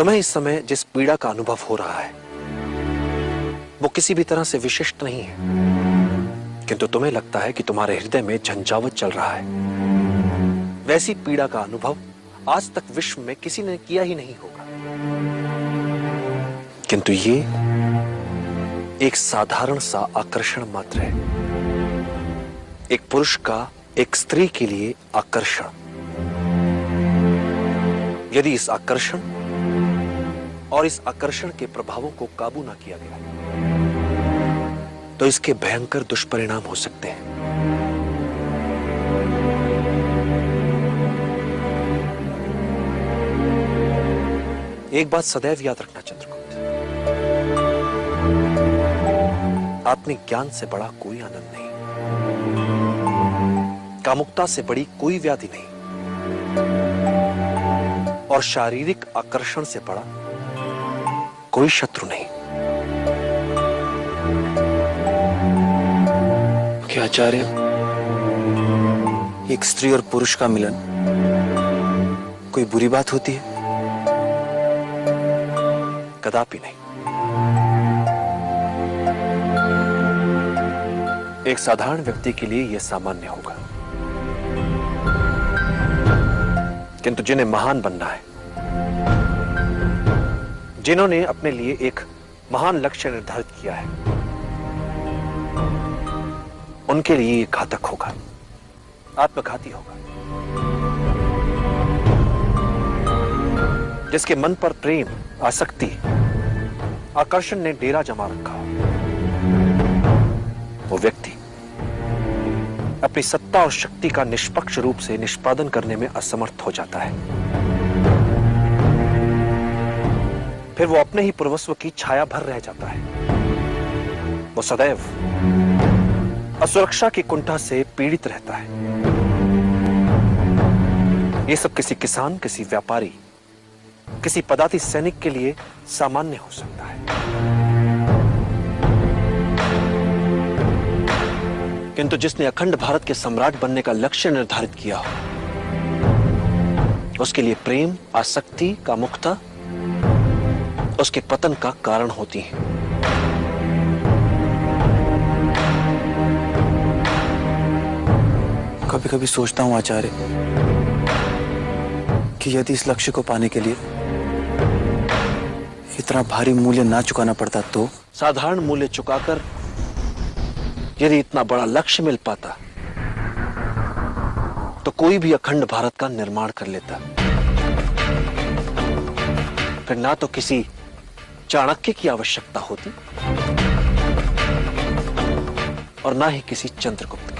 तुम्हें इस समय जिस पीड़ा का अनुभव हो रहा है वो किसी भी तरह से विशिष्ट नहीं है, किंतु तुम्हें लगता है कि तुम्हारे हृदय में झंझावत चल रहा है। वैसी पीड़ा का अनुभव आज तक विश्व में किसी ने किया ही नहीं होगा। किंतु ये एक साधारण सा आकर्षण मात्र है, एक पुरुष का एक स्त्री के लिए आकर्षण। यदि इस आकर्षण और इस आकर्षण के प्रभावों को काबू ना किया गया तो इसके भयंकर दुष्परिणाम हो सकते हैं। एक बात सदैव याद रखना चंद्रगुप्त, आत्मिक ज्ञान से बड़ा कोई आनंद नहीं, कामुकता से बड़ी कोई व्याधि नहीं, और शारीरिक आकर्षण से बड़ा कोई शत्रु नहीं। क्या आचार्य, एक स्त्री और पुरुष का मिलन कोई बुरी बात होती है? कदापि नहीं। एक साधारण व्यक्ति के लिए यह सामान्य होगा, किंतु जिन्हें महान बनना है, जिन्होंने अपने लिए एक महान लक्ष्य निर्धारित किया है, उनके लिए ये घातक होगा, आत्मघाती होगा। जिसके मन पर प्रेम, आसक्ति, आकर्षण ने डेरा जमा रखा हो, वो व्यक्ति अपनी सत्ता और शक्ति का निष्पक्ष रूप से निष्पादन करने में असमर्थ हो जाता है। फिर वो अपने ही पूर्वस्व की छाया भर रह जाता है। वो सदैव असुरक्षा की कुंठा से पीड़ित रहता है। ये सब किसी किसान, किसी व्यापारी, किसी पदाति सैनिक के लिए सामान्य हो सकता है, किंतु जिसने अखंड भारत के सम्राट बनने का लक्ष्य निर्धारित किया हो, उसके लिए प्रेम, आसक्ति, कामुकता उसके पतन का कारण होती है। कभी कभी सोचता हूं आचार्य कि यदि इस लक्ष्य को पाने के लिए इतना भारी मूल्य ना चुकाना पड़ता तो? साधारण मूल्य चुकाकर यदि इतना बड़ा लक्ष्य मिल पाता तो कोई भी अखंड भारत का निर्माण कर लेता। फिर ना तो किसी चाणक्य की आवश्यकता होती और ना ही किसी चंद्रगुप्त।